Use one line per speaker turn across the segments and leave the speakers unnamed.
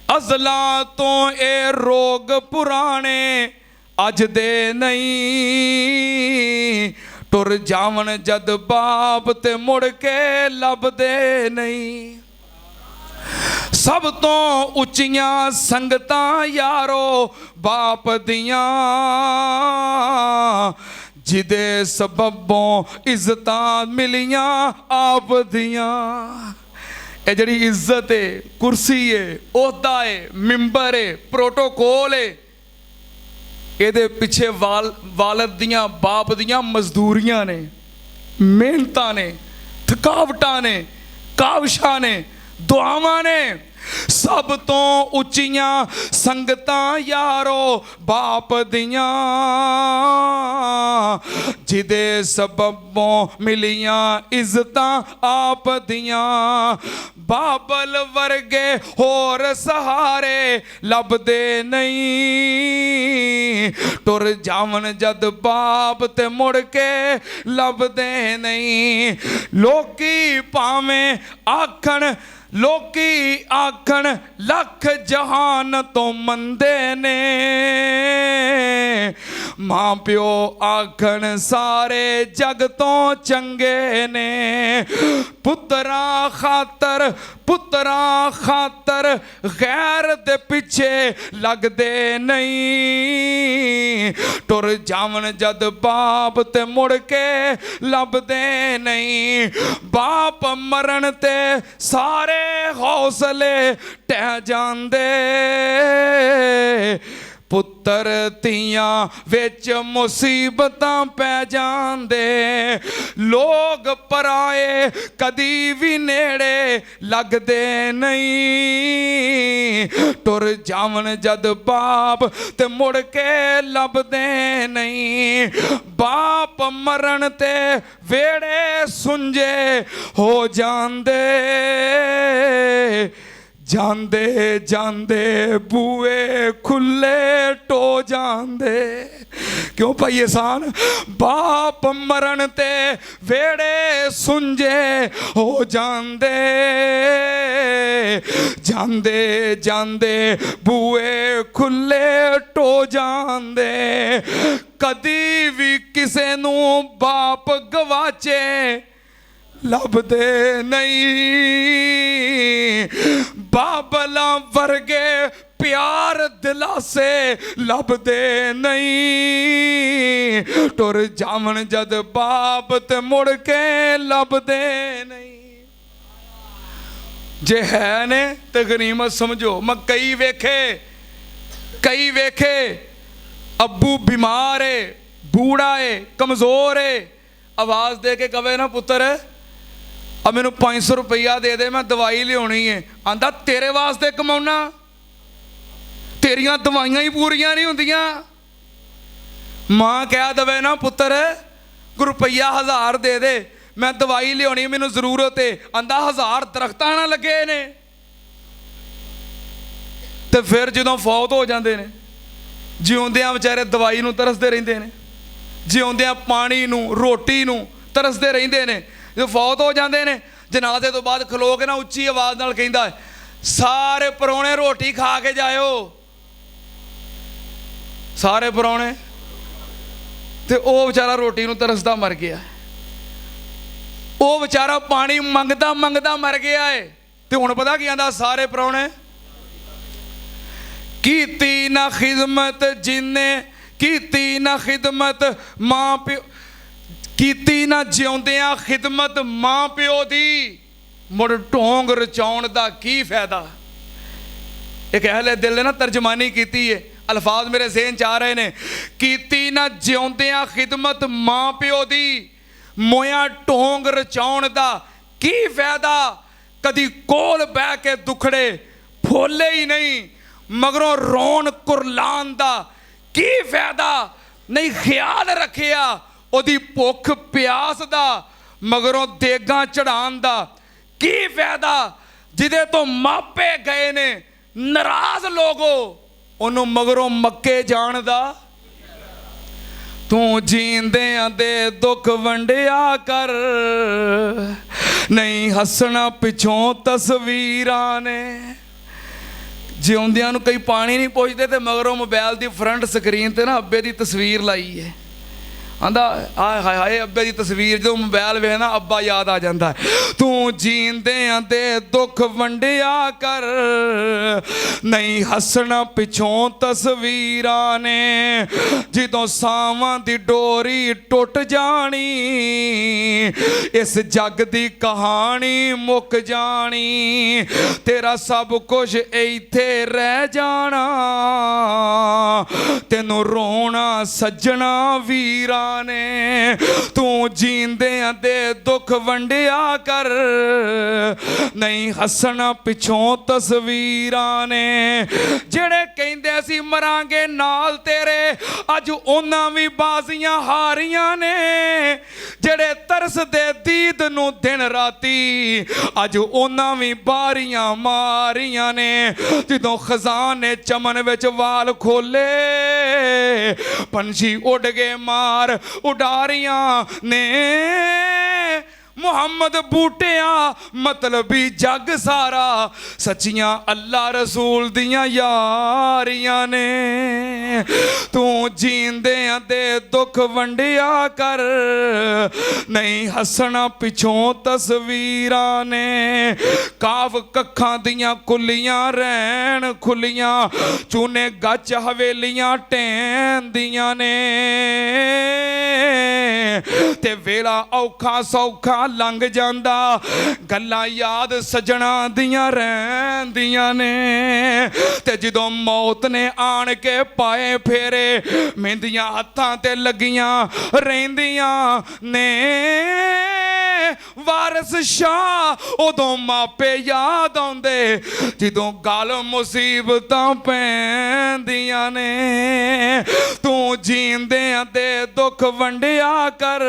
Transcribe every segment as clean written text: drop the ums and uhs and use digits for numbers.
ਅਜ਼ਲਾਂ ਤੋਂ ਇਹ ਰੋਗ ਪੁਰਾਣੇ ਅੱਜ ਦੇ ਨਹੀਂ, ਟੁਰ ਜਾਵਣ ਜਦ ਬਾਪ ਤੇ ਮੁੜ ਕੇ ਲੱਭਦੇ ਨਹੀਂ। ਸਭ ਤੋਂ ਉੱਚੀਆਂ ਸੰਗਤਾਂ ਯਾਰੋ ਬਾਪ ਦੀਆਂ, ਜਿਹਦੇ ਸਬਬੋਂ ਇੱਜ਼ਤਾਂ ਮਿਲੀਆਂ ਆਪ ਦੀਆਂ। ਇਹ ਜਿਹੜੀ ਇੱਜ਼ਤ ਹੈ, ਕੁਰਸੀ ਹੈ, ਅਹੁਦਾ ਹੈ, ਮਿੰਬਰ ਹੈ, ਪ੍ਰੋਟੋਕੋਲ ਹੈ, ਇਹਦੇ ਪਿੱਛੇ ਵਾਲਦ ਦੀਆਂ ਬਾਪ ਦੀਆਂ ਮਜ਼ਦੂਰੀਆਂ ਨੇ, ਮਿਹਨਤਾਂ ਨੇ, ਥਕਾਵਟਾਂ ਨੇ, ਕਾਵਸ਼ਾਂ ਨੇ, ਦੁਆਵਾਂ ਨੇ। ਸਭ ਤੋਂ ਉੱਚੀਆਂ ਸੰਗਤਾਂ ਯਾਰੋ ਬਾਪ ਦੀਆਂ, ਜਿਹਦੇ ਸਬਬੋਂ ਮਿਲੀਆਂ ਇੱਜ਼ਤਾਂ ਆਪ ਦੀਆਂ। ਬਾਬਲ ਵਰਗੇ ਹੋਰ ਸਹਾਰੇ ਲੱਭਦੇ ਨਹੀਂ, ਟੁਰ ਜਾਵਣ ਜਦ ਬਾਪ ਤੇ ਮੁੜ ਕੇ ਲੱਭਦੇ ਨਹੀਂ। ਲੋਕੀ ਭਾਵੇਂ ਆਖਣ, ਲੋਕੀ ਆਖਣ ਲੱਖ ਜਹਾਨ ਤੋਂ ਮੰਦੇ ਨੇ, ਮਾਂ ਪਿਓ ਆਖਣ ਸਾਰੇ ਜਗ ਤੋਂ ਚੰਗੇ ਨੇ। ਪੁੱਤਰਾਂ ਖਾਤਰ, ਪੁੱਤਰਾਂ ਖਾਤਰ ਗੈਰ ਦੇ ਪਿੱਛੇ ਲੱਗਦੇ ਨਹੀਂ, ਟੁਰ ਜਾਵਣ ਜਦ ਬਾਪ ਤੇ ਮੁੜ ਕੇ ਲੱਭਦੇ ਨਹੀਂ। ਬਾਪ ਮਰਨ ਤੇ ਸਾਰੇ ਹੌਸਲੇ ਟਹਿ ਜਾਂਦੇ, ਪੁੱਤਰ ਧੀਆਂ ਵਿੱਚ ਮੁਸੀਬਤਾਂ ਪੈ ਜਾਂਦੇ। ਲੋਕ ਪਰਾਏ ਕਦੀ ਵੀ ਨੇੜੇ ਲੱਗਦੇ ਨਹੀਂ, ਟੁਰ ਜਾਵਣ ਜਦ ਬਾਪ ਤੇ ਮੁੜ ਕੇ ਲੱਭਦੇ ਨਹੀਂ। ਬਾਪ ਮਰਨ ਤੇ ਵਿਹੜੇ ਸੁੰਝੇ ਹੋ ਜਾਂਦੇ, ਜਾਂਦੇ ਜਾਂਦੇ ਬੂਏ ਖੁੱਲੇ ਟੋ ਜਾਂਦੇ। ਕਿਉਂ ਭਾਈ ਅਹਿਸਾਨ? ਬਾਪ ਮਰਨ ਤੇ ਵਿਹੜੇ ਸੁੰਝੇ ਹੋ ਜਾਂਦੇ, ਜਾਂਦੇ ਜਾਂਦੇ ਬੂਏ ਖੁੱਲੇ ਟੋ ਜਾਂਦੇ। ਕਦੀ ਵੀ ਕਿਸੇ ਨੂੰ ਬਾਪ ਗਵਾਚੇ ਲੱਭਦੇ ਨਹੀਂ, ਬਾਬਲਾਂ ਵਰਗੇ ਪਿਆਰ ਦਿਲਾਸੇ ਲੱਭਦੇ ਨਹੀਂ, ਟੁਰ ਜਾਵਣ ਜਦ ਬਾਪ ਤੇ ਮੁੜ ਕੇ ਲੱਭਦੇ ਨਹੀਂ। ਜੇ ਹੈ ਨੇ ਤੇ ਗਨੀਮਤ ਸਮਝੋ। ਮੈਂ ਕਈ ਵੇਖੇ, ਕਈ ਵੇਖੇ ਅੱਬੂ ਬਿਮਾਰ ਏ, ਬੂੜਾ ਏ, ਕਮਜ਼ੋਰ ਏ, ਆਵਾਜ਼ ਦੇ ਕੇ ਕਵੇ ਨਾ ਪੁੱਤਰ ਆ ਮੈਨੂੰ 500 ਰੁਪਈਆ ਦੇ ਦੇ, ਮੈਂ ਦਵਾਈ ਲਿਆਉਣੀ ਹੈ। ਆਂਦਾ ਤੇਰੇ ਵਾਸਤੇ ਕਮਾਉਣਾ, ਤੇਰੀਆਂ ਦਵਾਈਆਂ ਹੀ ਪੂਰੀਆਂ ਨਹੀਂ ਹੁੰਦੀਆਂ। ਮਾਂ ਕਹਿ ਦਵੇ ਨਾ ਪੁੱਤਰ ਰੁਪਈਆ 1000 ਦੇ ਦੇ, ਮੈਂ ਦਵਾਈ ਲਿਆਉਣੀ, ਮੈਨੂੰ ਜ਼ਰੂਰਤ ਹੈ। ਆਂਦਾ 1000 ਦਰਖਤਾਂ ਨਾਲ ਲੱਗੇ ਨੇ। ਤੇ ਫਿਰ ਜਦੋਂ ਫੌਤ ਹੋ ਜਾਂਦੇ ਨੇ, ਜਿਉਂਦਿਆਂ ਵਿਚਾਰੇ ਦਵਾਈ ਨੂੰ ਤਰਸਦੇ ਰਹਿੰਦੇ ਨੇ, ਜਿਉਂਦਿਆਂ ਪਾਣੀ ਨੂੰ, ਰੋਟੀ ਨੂੰ ਤਰਸਦੇ ਰਹਿੰਦੇ ਨੇ। ਜਦੋਂ ਫੌਤ ਹੋ ਜਾਂਦੇ ਨੇ, ਜਨਾਜ਼ੇ ਤੋਂ ਬਾਅਦ ਖਲੋ ਕੇ ਨਾ ਉੱਚੀ ਆਵਾਜ਼ ਨਾਲ ਕਹਿੰਦਾ ਸਾਰੇ ਪਰੌਣੇ ਰੋਟੀ ਖਾ ਕੇ ਜਾਇਓ। ਸਾਰੇ ਪਰੌਣੇ, ਤੇ ਉਹ ਵਿਚਾਰਾ ਰੋਟੀ ਨੂੰ ਤਰਸਦਾ ਮਰ ਗਿਆ। ਉਹ ਵਿਚਾਰਾ ਪਾਣੀ ਮੰਗਦਾ ਮੰਗਦਾ ਮਰ ਗਿਆ ਏ। ਤੇ ਹੁਣ ਪਤਾ ਕੀ ਆਂਦਾ? ਸਾਰੇ ਪਰੌਣੇ ਕੀਤੀ ਨਾ ਖਿਦਮਤ ਜਿੰਨੇ, ਕੀਤੀ ਨਾ ਖਿਦਮਤ ਮਾਂ ਪਿਓ, ਕੀਤੀ ਨਾ ਜਿਉਂਦਿਆਂ ਖਿਦਮਤ ਮਾਂ ਪਿਓ ਦੀ, ਮੁੜ ਢੋਂਗ ਰਚਾਉਣ ਦਾ ਕੀ ਫਾਇਦਾ। ਇੱਕ ਅਹਿਲੇ ਦਿਲ ਨੇ ਨਾ ਤਰਜਮਾਨੀ ਕੀਤੀ ਹੈ, ਅਲਫਾਜ਼ ਮੇਰੇ ਜ਼ੇਨ ਚ ਆ ਰਹੇ ਨੇ। ਕੀਤੀ ਨਾ ਜਿਉਂਦਿਆਂ ਖਿਦਮਤ ਮਾਂ ਪਿਓ ਦੀ, ਮੋਇਆ ਢੋਂਗ ਰਚਾਉਣ ਦਾ ਕੀ ਫਾਇਦਾ। ਕਦੀ ਕੋਲ ਬਹਿ ਕੇ ਦੁਖੜੇ ਫੋਲੇ ਹੀ ਨਹੀਂ, ਮਗਰੋਂ ਰੋਣ ਕੁਰਲਾਨ ਦਾ ਕੀ ਫਾਇਦਾ। ਨਹੀਂ ਖਿਆਲ ਰੱਖਿਆ ਉਹਦੀ ਭੁੱਖ ਪਿਆਸ ਦਾ, ਮਗਰੋਂ ਦੇਗਾਂ ਚੜਾਉਣ ਦਾ ਕੀ ਫਾਇਦਾ। ਜਿਹਦੇ ਤੋਂ ਮਾਪੇ ਗਏ ਨੇ ਨਾਰਾਜ਼ ਲੋਗੋ, ਉਹਨੂੰ ਮਗਰੋਂ ਮੱਕੇ ਜਾਣ ਦਾ। ਤੂੰ ਜੀਂਦਿਆਂ ਦੇ ਦੁੱਖ ਵੰਡਿਆ ਕਰ, ਨਹੀਂ ਹੱਸਣਾ ਪਿੱਛੋਂ ਤਸਵੀਰਾਂ ਨੇ। ਜਿਉਂਦਿਆਂ ਨੂੰ ਕਈ ਪਾਣੀ ਨਹੀਂ ਪੁੱਛਦੇ ਤੇ ਮਗਰੋਂ ਮੋਬਾਈਲ ਦੀ ਫਰੰਟ ਸਕਰੀਨ ਤੇ ਨਾ ਅੱਬੇ ਦੀ ਤਸਵੀਰ ਲਾਈ ਹੈ। ਆਂਦਾ ਆਏ ਹਾਏ ਹਾਏ ਅੱਬੇ ਦੀ ਤਸਵੀਰ ਜਦੋਂ ਮੋਬਾਈਲ ਵੇਖਦਾ ਅੱਬਾ ਯਾਦ ਆ ਜਾਂਦਾ। ਤੂੰ ਜੀਂਦਿਆਂ ਦੇ ਦੁੱਖ ਵੰਡਿਆ ਕਰ, ਨਹੀਂ ਹੱਸਣਾ ਪਿੱਛੋਂ ਤਸਵੀਰਾਂ ਨੇ। ਜਦੋਂ ਸਾਵਾਂ ਦੀ ਡੋਰੀ ਟੁੱਟ ਜਾਣੀ, ਇਸ ਜੱਗ ਦੀ ਕਹਾਣੀ ਮੁੱਕ ਜਾਣੀ। ਤੇਰਾ ਸਭ ਕੁਝ ਇੱਥੇ ਰਹਿ ਜਾਣਾ, ਤੈਨੂੰ ਰੋਣਾ ਸੱਜਣਾ ਵੀਰਾ ਨੇ। ਤੂੰ ਜੀਂਦਿਆਂ ਦੇ ਦੁੱਖ ਵੰਡਿਆ ਕਰ, ਨਹੀਂ ਹੱਸਣਾ ਪਿੱਛੋਂ ਤਸਵੀਰਾਂ ਨੇ। ਜਿਹੜੇ ਕਹਿੰਦੇ ਸੀ ਮਰਾਂਗੇ ਨਾਲ ਤੇਰੇ, ਅੱਜ ਉਹਨਾਂ ਵੀ ਬਾਜ਼ੀਆਂ ਹਾਰੀਆਂ ਨੇ। ਜਿਹੜੇ ਤਰਸਦੇ ਦੀਦ ਨੂੰ ਦਿਨ ਰਾਤੀ, ਅੱਜ ਉਹਨਾਂ ਵੀ ਬਾਰੀਆਂ ਮਾਰੀਆਂ ਨੇ। ਜਦੋਂ ਖਜ਼ਾਨੇ ਚਮਨ ਵਿੱਚ ਵਾਲ ਖੋਲੇ, ਪੰਛੀ ਉੱਡ ਗਏ ਮਾਰ ਉਡਾਰੀਆਂ ਨੇ। ਮੁਹੰਮਦ ਬੂਟਿਆ ਮਤਲਬੀ ਜੱਗ ਸਾਰਾ, ਸੱਚੀਆਂ ਅੱਲਾ ਰਸੂਲ ਦੀਆਂ ਯਾਰੀਆਂ ਨੇ। ਤੂੰ ਜੀਂਦਿਆਂ ਦੇ ਦੁੱਖ ਵੰਡਿਆ ਕਰ, ਨਹੀਂ ਹੱਸਣਾ ਪਿੱਛੋਂ ਤਸਵੀਰਾਂ ਨੇ। ਕਾਫ ਕੱਖਾਂ ਦੀਆਂ ਕੁੱਲੀਆਂ ਰਹਿਣ ਖੁੱਲੀਆਂ, ਚੂਨੇ ਗੱਚ ਹਵੇਲੀਆਂ ਟੈਂਦੀਆਂ ਨੇ। ਤੇ ਵੇਲਾ ਔਖਾ ਸੌਖਾ ਲੰਘ ਜਾਂਦਾ, ਗੱਲਾਂ ਯਾਦ ਸਜਣਾ ਦੀਆਂ ਰਹਿੰਦੀਆਂ ਨੇ। ਤੇ ਜਦੋਂ ਮੌਤ ਨੇ ਆਣ ਕੇ ਪਾਏ ਫੇਰੇ, ਮਹਿੰਦੀਆਂ ਹੱਥਾਂ ਤੇ ਲੱਗੀਆਂ ਰਹਿੰਦੀਆਂ ਨੇ। ਵਾਰਿਸ ਸ਼ਾਹ ਉਦੋਂ ਮਾਪੇ ਯਾਦ ਆਉਂਦੇ, ਜਦੋਂ ਗੱਲ ਮੁਸੀਬਤਾਂ ਪੈਂਦੀਆਂ ਨੇ। ਤੂੰ ਜੀਂਦਿਆਂ ਦੇ ਦੁੱਖ ਵੰਡਿਆ ਕਰ,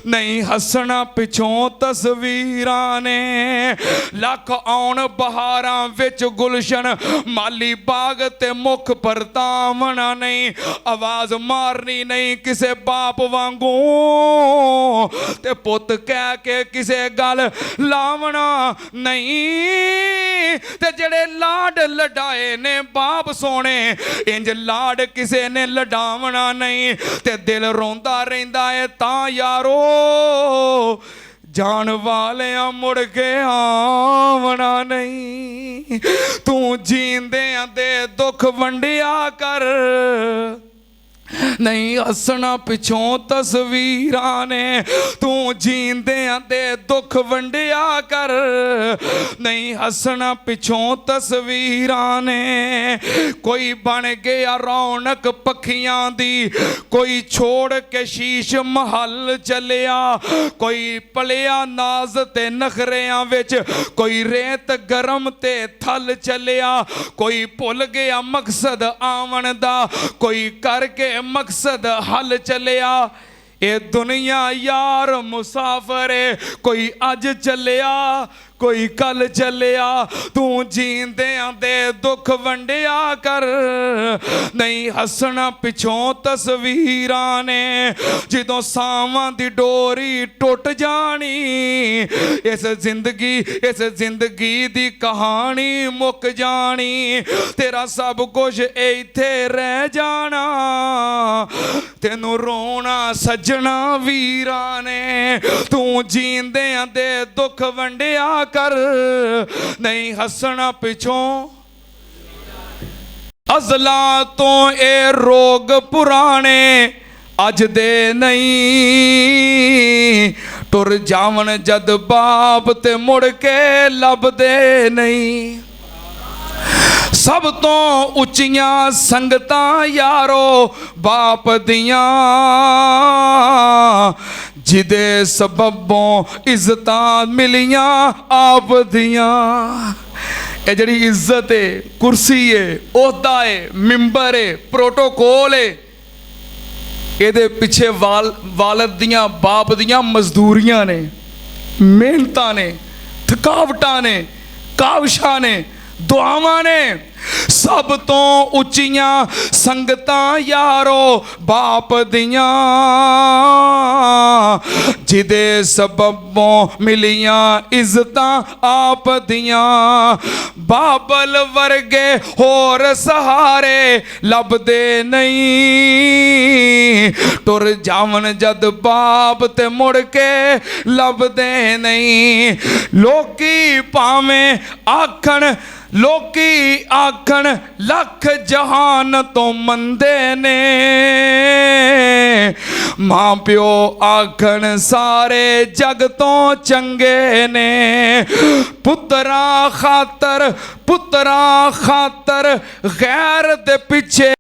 ਨਹੀਂ ਹੱਸਣਾ ਪਿੱਛੋਂ ਤਸਵੀਰਾਂ ਨੇ। ਲੱਖ ਆਉਣ ਬਹਾਰਾਂ ਵਿੱਚ ਗੁਲਸ਼ਨ, ਮਾਲੀ ਬਾਗ ਤੇ ਮੁੱਖ ਪਰਤਾਵਣਾ ਨਹੀਂ। ਆਵਾਜ਼ ਮਾਰਨੀ ਨਹੀਂ ਕਿਸੇ ਬਾਪ ਵਾਂਗੂ, ਤੇ ਪੁੱਤ ਕਹਿ ਕੇ ਕਿਸੇ ਗੱਲ ਲਾਵਣਾ ਨਹੀਂ। ਤੇ ਜਿਹੜੇ ਲਾਡ ਲਡਾਏ ਨੇ ਬਾਪ ਸੋਹਣੇ, ਇੰਜ ਲਾਡ ਕਿਸੇ ਨੇ ਲਡਾਵਣਾ ਨਹੀਂ। ਤੇ ਦਿਲ ਰੋਂਦਾ ਰਹਿੰਦਾ ਏ ਤਾਂ ਯਾਰੋ, ਜਾਣ ਵਾਲਿਆਂ ਮੁੜ ਕੇ ਆਵਣਾ ਨਹੀਂ। ਤੂੰ ਜੀਂਦਿਆਂ ਦੇ ਦੁੱਖ ਵੰਡਿਆ ਕਰ, ਨਹੀਂ ਹੱਸਣਾ ਪਿੱਛੋਂ ਤਸਵੀਰਾਂ ਨੇ। ਤੂੰ ਜੀਂਦਿਆਂ ਦੇ ਦੁੱਖ ਵੰਡਿਆ ਕਰ, ਨਹੀਂ ਹੱਸਣਾ ਪਿੱਛੋਂ ਤਸਵੀਰਾਂ ਨੇ। ਕੋਈ ਬਣ ਗਿਆ ਰੌਣਕ ਪੱਖੀਆਂ ਦੀ, ਕੋਈ ਛੋੜ ਕੇ ਸ਼ੀਸ਼ ਮਹੱਲ ਚੱਲਿਆ। ਕੋਈ ਪਲਿਆ ਨਾਜ਼ ਤੇ ਨਖਰਿਆਂ ਵਿੱਚ, ਕੋਈ ਰੇਤ ਗਰਮ ਤੇ ਥਲ ਚੱਲਿਆ। ਕੋਈ ਭੁੱਲ ਗਿਆ ਮਕਸਦ ਆਵਣ ਦਾ, ਕੋਈ ਕਰਕੇ ਮਕਸਦ ਹੱਲ ਚੱਲਿਆ। ਇਹ ਦੁਨੀਆ ਯਾਰ ਮੁਸਾਫਰ ਏ, ਕੋਈ ਅੱਜ ਚੱਲਿਆ ਕੋਈ ਕੱਲ ਚੱਲਿਆ। ਤੂੰ ਜੀਂਦਿਆਂ ਦੇ ਦੁੱਖ ਵੰਡਿਆ ਕਰ, ਨਹੀਂ ਹੱਸਣਾ ਪਿੱਛੋਂ ਤਸਵੀਰਾਂ ਨੇ। ਜਦੋਂ ਸਾਵਾਂ ਦੀ ਡੋਰੀ ਟੁੱਟ ਜਾਣੀ, ਇਸ ਜ਼ਿੰਦਗੀ ਦੀ ਕਹਾਣੀ ਮੁੱਕ ਜਾਣੀ। ਤੇਰਾ ਸਭ ਕੁਝ ਇੱਥੇ ਰਹਿ ਜਾਣਾ, ਤੈਨੂੰ ਰੋਣਾ ਸੱਜਣਾ ਵੀਰਾਂ ਨੇ। ਤੂੰ ਜੀਂਦਿਆਂ ਦੇ ਦੁੱਖ ਵੰਡਿਆ ਕਰ, ਨਹੀਂ ਹੱਸਣਾ ਪਿੱਛੋਂ। ਅਜ਼ਲਾਂ ਤੋਂ ਇਹ ਰੋਗ ਪੁਰਾਣੇ ਅੱਜ ਦੇ ਨਹੀਂ। ਟੁਰ ਜਾਵਣ ਜਦ ਬਾਪ ਤੇ ਮੁੜ ਕੇ ਲੱਭਦੇ ਨਹੀਂ। ਸਭ ਤੋਂ ਉੱਚੀਆਂ ਸੰਗਤਾਂ ਯਾਰੋ ਬਾਪ ਦੀਆਂ, ਜਿਹਦੇ ਸਬਬੋਂ ਇੱਜ਼ਤਾਂ ਮਿਲੀਆਂ ਆਪ ਦੀਆਂ। ਇਹ ਜਿਹੜੀ ਇੱਜ਼ਤ ਏ, ਕੁਰਸੀ ਏ, ਅਹੁਦਾ ਏ, ਮਿੰਬਰ ਏ, ਪ੍ਰੋਟੋਕੋਲ ਏ, ਇਹਦੇ ਪਿੱਛੇ ਵਾਲਦ ਦੀਆਂ ਬਾਪ ਦੀਆਂ ਮਜ਼ਦੂਰੀਆਂ ਨੇ, ਮਿਹਨਤਾਂ ਨੇ, ਥਕਾਵਟਾਂ ਨੇ, ਕਾਵਸ਼ਾਂ ਨੇ, ਦੁਆਵਾਂ ਨੇ। ਸਭ ਤੋਂ ਉੱਚੀਆਂ ਸੰਗਤਾਂ ਯਾਰੋ ਬਾਪ ਦੀਆਂ, ਜਿਹਦੇ ਸਬਬੋਂ ਮਿਲੀਆਂ ਇੱਜ਼ਤਾਂ ਆਪ ਦੀਆਂ। ਬਾਬਲ ਵਰਗੇ ਹੋਰ ਸਹਾਰੇ ਲੱਭਦੇ ਨਹੀਂ, ਟੁਰ ਜਾਵਣ ਜਦ ਬਾਪ ਤੇ ਮੁੜ ਕੇ ਲੱਭਦੇ ਨਹੀਂ। ਲੋਕੀ ਭਾਵੇਂ ਆਖਣ, ਲੋਕੀ ਆਖਣ ਲੱਖ ਜਹਾਨ ਤੋਂ ਮੰਦੇ ਨੇ, ਮਾਂ ਪਿਓ ਆਖਣ ਸਾਰੇ ਜਗ ਤੋਂ ਚੰਗੇ ਨੇ। ਪੁੱਤਰਾਂ ਖਾਤਰ, ਪੁੱਤਰਾਂ ਖਾਤਰ ਗੈਰ ਦੇ ਪਿੱਛੇ